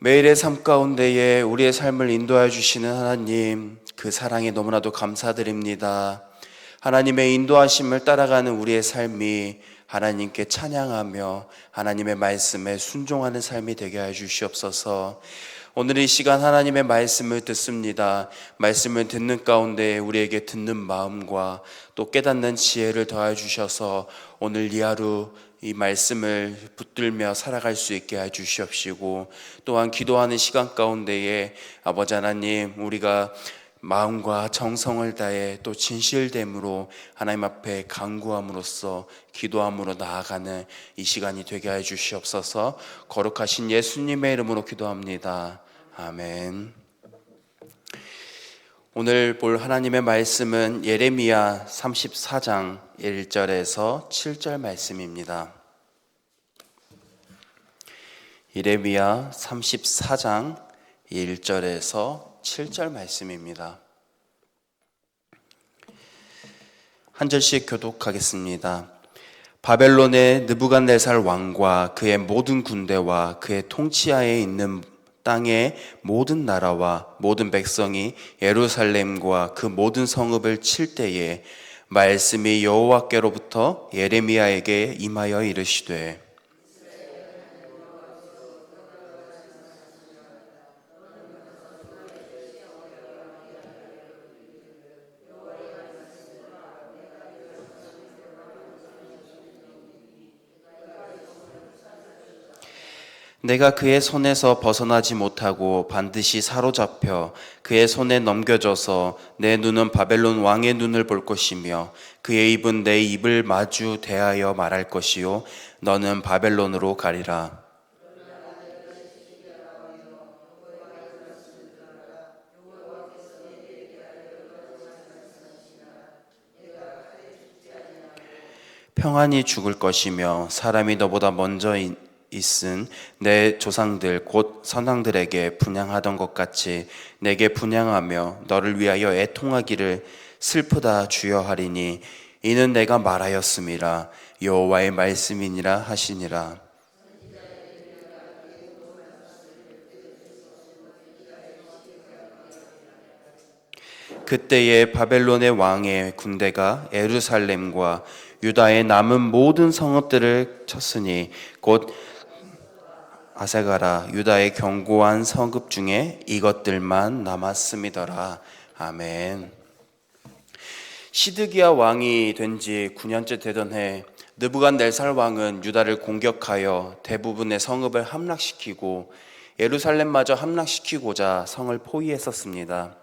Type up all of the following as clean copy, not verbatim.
매일의 삶 가운데에 우리의 삶을 인도하여 주시는 하나님, 그 사랑에 너무나도 감사드립니다. 하나님의 인도하심을 따라가는 우리의 삶이 하나님께 찬양하며 하나님의 말씀에 순종하는 삶이 되게 하여 주시옵소서. 오늘 이 시간 하나님의 말씀을 듣습니다. 말씀을 듣는 가운데 우리에게 듣는 마음과 또 깨닫는 지혜를 더하여 주셔서 오늘 이 하루 이 말씀을 붙들며 살아갈 수 있게 해 주시옵시고, 또한 기도하는 시간 가운데에 아버지 하나님, 우리가 마음과 정성을 다해 또 진실됨으로 하나님 앞에 간구함으로써 기도함으로 나아가는 이 시간이 되게 해 주시옵소서. 거룩하신 예수님의 이름으로 기도합니다. 아멘. 오늘 볼 하나님의 말씀은 예레미야 34장 1절에서 7절 말씀입니다. 예레미야 34장 1절에서 7절 말씀입니다. 한 절씩 교독하겠습니다. 바벨론의 느부갓네살 왕과 그의 모든 군대와 그의 통치하에 있는 땅의 모든 나라와 모든 백성이 예루살렘과 그 모든 성읍을 칠 때에 말씀이 여호와께로부터 예레미야에게 임하여 이르시되, 내가 그의 손에서 벗어나지 못하고 반드시 사로잡혀 그의 손에 넘겨져서 내 눈은 바벨론 왕의 눈을 볼 것이며 그의 입은 내 입을 마주 대하여 말할 것이요 너는 바벨론으로 가리라. 평안히 죽을 것이며 사람이 너보다 먼저 있은 내 조상들 곧 선왕들에게 분향하던 것 같이 내게 분향하며 너를 위하여 애통하기를 슬프다 주여 하리니 이는 내가 말하였음이라 여호와의 말씀이니라 하시니라. 그때에 바벨론의 왕의 군대가 예루살렘과 유다의 남은 모든 성읍들을 쳤으니 곧 아세가라 유다의 견고한 성읍 중에 이것들만 남았음이더라. 아멘. 시드기야 왕이 된 지 9년째 되던 해 느부갓네살 왕은 유다를 공격하여 대부분의 성읍을 함락시키고 예루살렘마저 함락시키고자 성을 포위했었습니다.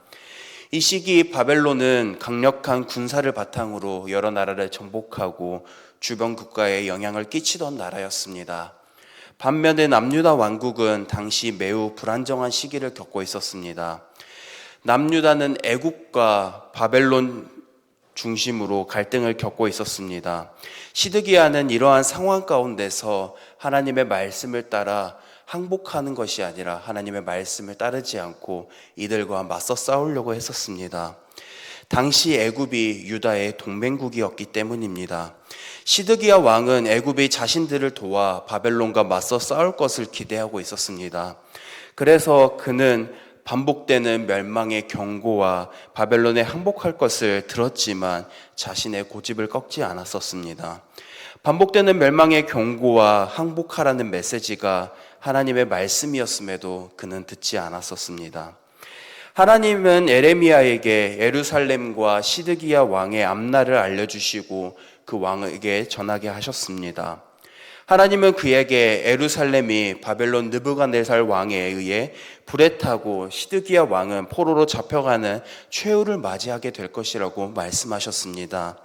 이 시기 바벨론은 강력한 군사를 바탕으로 여러 나라를 정복하고 주변 국가에 영향을 끼치던 나라였습니다. 반면에 남유다 왕국은 당시 매우 불안정한 시기를 겪고 있었습니다. 남유다는 애국과 바벨론 중심으로 갈등을 겪고 있었습니다. 시드기야는 이러한 상황 가운데서 하나님의 말씀을 따라 항복하는 것이 아니라 하나님의 말씀을 따르지 않고 이들과 맞서 싸우려고 했었습니다. 당시 애굽이 유다의 동맹국이었기 때문입니다. 시드기야 왕은 애굽이 자신들을 도와 바벨론과 맞서 싸울 것을 기대하고 있었습니다. 그래서 그는 반복되는 멸망의 경고와 바벨론에 항복할 것을 들었지만 자신의 고집을 꺾지 않았었습니다. 반복되는 멸망의 경고와 항복하라는 메시지가 하나님의 말씀이었음에도 그는 듣지 않았었습니다. 하나님은 예레미야에게 예루살렘과 시드기야 왕의 앞날을 알려주시고 그 왕에게 전하게 하셨습니다. 하나님은 그에게 예루살렘이 바벨론 느부갓네살 왕에 의해 불에 타고 시드기야 왕은 포로로 잡혀가는 최후를 맞이하게 될 것이라고 말씀하셨습니다.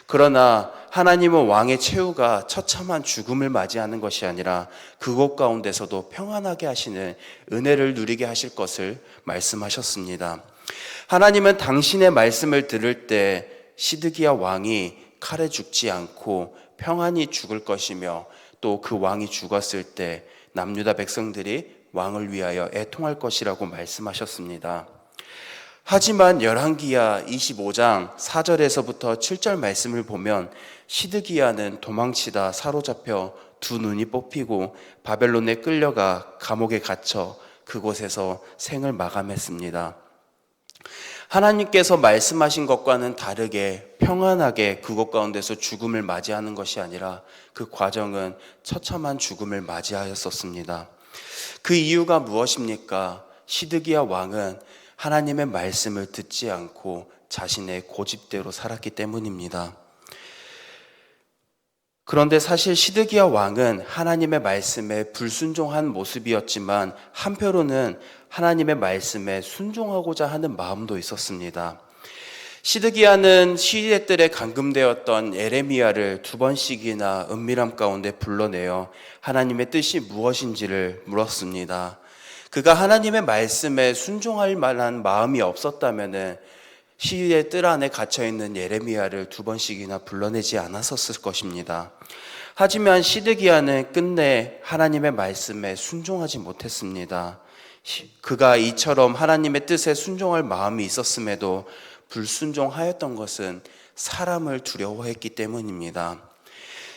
그러나 하나님은 왕의 최후가 처참한 죽음을 맞이하는 것이 아니라 그곳 가운데서도 평안하게 하시는 은혜를 누리게 하실 것을 말씀하셨습니다. 하나님은 당신의 말씀을 들을 때 시드기야 왕이 칼에 죽지 않고 평안히 죽을 것이며 또 그 왕이 죽었을 때 남유다 백성들이 왕을 위하여 애통할 것이라고 말씀하셨습니다. 하지만 열왕기야 25장 4절에서부터 7절 말씀을 보면 시드기야는 도망치다 사로잡혀 두 눈이 뽑히고 바벨론에 끌려가 감옥에 갇혀 그곳에서 생을 마감했습니다. 하나님께서 말씀하신 것과는 다르게 평안하게 그곳 가운데서 죽음을 맞이하는 것이 아니라 그 과정은 처참한 죽음을 맞이하였었습니다. 그 이유가 무엇입니까? 시드기야 왕은 하나님의 말씀을 듣지 않고 자신의 고집대로 살았기 때문입니다. 그런데 사실 시드기야 왕은 하나님의 말씀에 불순종한 모습이었지만 한편으로는 하나님의 말씀에 순종하고자 하는 마음도 있었습니다. 시드기야는 시대들에 감금되었던 예레미야를 2번씩이나 은밀함 가운데 불러내어 하나님의 뜻이 무엇인지를 물었습니다. 그가 하나님의 말씀에 순종할 만한 마음이 없었다면 시위의 뜰 안에 갇혀있는 예레미야를 2번씩이나 불러내지 않았었을 것입니다. 하지만 시드기야는 끝내 하나님의 말씀에 순종하지 못했습니다. 그가 이처럼 하나님의 뜻에 순종할 마음이 있었음에도 불순종하였던 것은 사람을 두려워했기 때문입니다.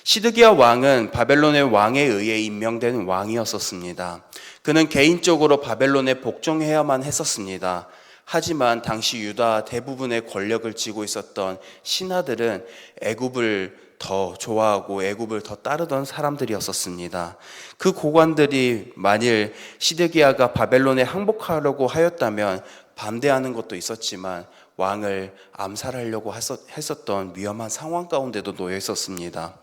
시드기야 왕은 바벨론의 왕에 의해 임명된 왕이었었습니다. 그는 개인적으로 바벨론에 복종해야만 했었습니다. 하지만 당시 유다 대부분의 권력을 쥐고 있었던 신하들은 애굽을 더 좋아하고 애굽을 더 따르던 사람들이었었습니다. 그 고관들이 만일 시드기야가 바벨론에 항복하려고 하였다면 반대하는 것도 있었지만 왕을 암살하려고 했었던 위험한 상황 가운데도 놓여 있었습니다.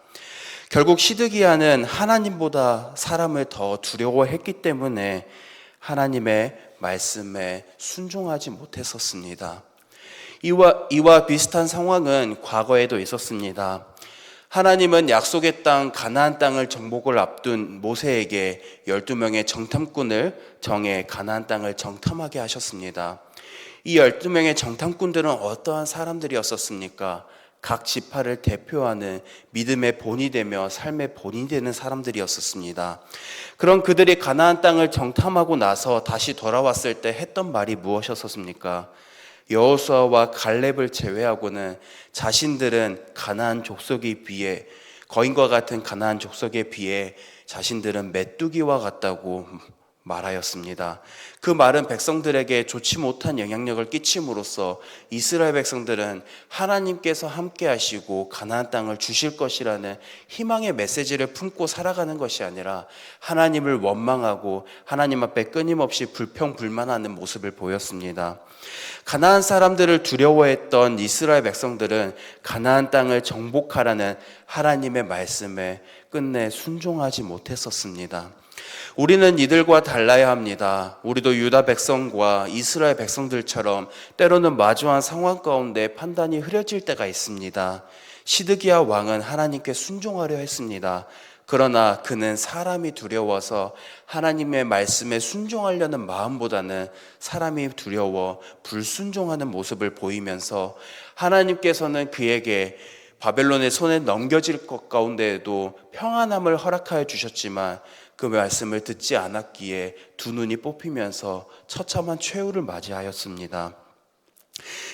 결국 시드기야는 하나님보다 사람을 더 두려워했기 때문에 하나님의 말씀에 순종하지 못했었습니다. 이와 비슷한 상황은 과거에도 있었습니다. 하나님은 약속의 땅 가나안 땅을 정복을 앞둔 모세에게 12명의 정탐꾼을 정해 가나안 땅을 정탐하게 하셨습니다. 이 12명의 정탐꾼들은 어떠한 사람들이었었습니까? 각 지파를 대표하는 믿음의 본이 되며 삶의 본이 되는 사람들이었었습니다. 그런 그들이 가나안 땅을 정탐하고 나서 다시 돌아왔을 때 했던 말이 무엇이었습니까? 여호수아와 갈렙을 제외하고는 자신들은 가나안 족속에 비해 거인과 같은 가나안 족속에 비해 자신들은 메뚜기와 같다고 말하였습니다. 그 말은 백성들에게 좋지 못한 영향력을 끼침으로써 이스라엘 백성들은 하나님께서 함께 하시고 가나안 땅을 주실 것이라는 희망의 메시지를 품고 살아가는 것이 아니라 하나님을 원망하고 하나님 앞에 끊임없이 불평불만하는 모습을 보였습니다. 가나안 사람들을 두려워했던 이스라엘 백성들은 가나안 땅을 정복하라는 하나님의 말씀에 끝내 순종하지 못했었습니다. 우리는 이들과 달라야 합니다. 우리도 유다 백성과 이스라엘 백성들처럼 때로는 마주한 상황 가운데 판단이 흐려질 때가 있습니다. 시드기야 왕은 하나님께 순종하려 했습니다. 그러나 그는 사람이 두려워서 하나님의 말씀에 순종하려는 마음보다는 사람이 두려워 불순종하는 모습을 보이면서 하나님께서는 그에게 바벨론의 손에 넘겨질 것 가운데에도 평안함을 허락하여 주셨지만 그 말씀을 듣지 않았기에 두 눈이 뽑히면서 처참한 최후를 맞이하였습니다.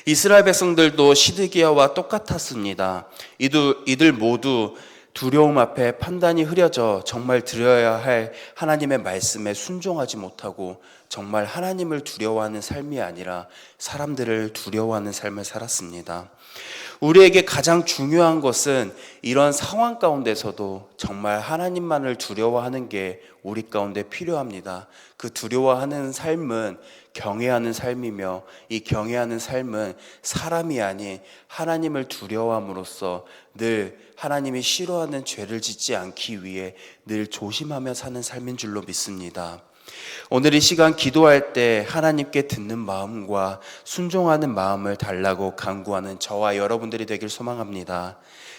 이스라엘 백성들도 시드기야와 똑같았습니다. 이들 모두 두려움 앞에 판단이 흐려져 정말 들어야 할 하나님의 말씀에 순종하지 못하고 정말 하나님을 두려워하는 삶이 아니라 사람들을 두려워하는 삶을 살았습니다. 우리에게 가장 중요한 것은 이런 상황 가운데서도 정말 하나님만을 두려워하는 게 우리 가운데 필요합니다. 그 두려워하는 삶은 경외하는 삶이며 이 경외하는 삶은 사람이 아닌 하나님을 두려워함으로써 늘 하나님이 싫어하는 죄를 짓지 않기 위해 늘 조심하며 사는 삶인 줄로 믿습니다. 오늘 이 시간 기도할 때 하나님께 듣는 마음과 순종하는 마음을 달라고 간구하는 저와 여러분들이 되길 소망합니다.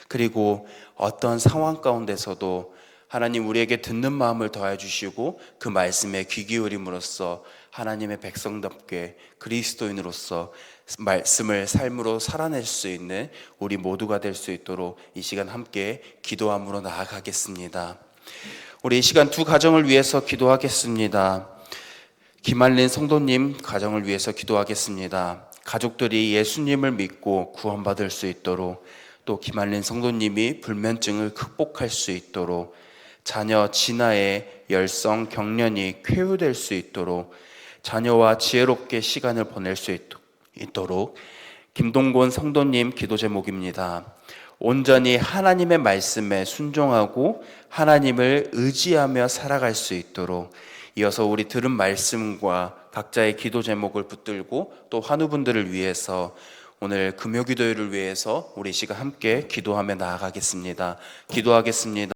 그리고 어떤 상황 가운데서도 하나님 우리에게 듣는 마음을 더해 주시고 그 말씀에 귀 기울임으로써 하나님의 백성답게 그리스도인으로서 말씀을 삶으로 살아낼 수 있는 우리 모두가 될 수 있도록 이 시간 함께 기도함으로 나아가겠습니다. 우리 이 시간 두 가정을 위해서 기도하겠습니다. 김한린 성도님 가정을 위해서 기도하겠습니다. 가족들이 예수님을 믿고 구원받을 수 있도록 또 김한린 성도님이 불면증을 극복할 수 있도록 자녀 진아의 열성 경련이 쾌유될 수 있도록 자녀와 지혜롭게 시간을 보낼 수 있도록 김동곤 성도님 기도 제목입니다. 온전히 하나님의 말씀에 순종하고 하나님을 의지하며 살아갈 수 있도록 이어서 우리 들은 말씀과 각자의 기도 제목을 붙들고 또 환우분들을 위해서 오늘 금요기도회를 위해서 우리 시간 함께 기도하며 나아가겠습니다. 기도하겠습니다.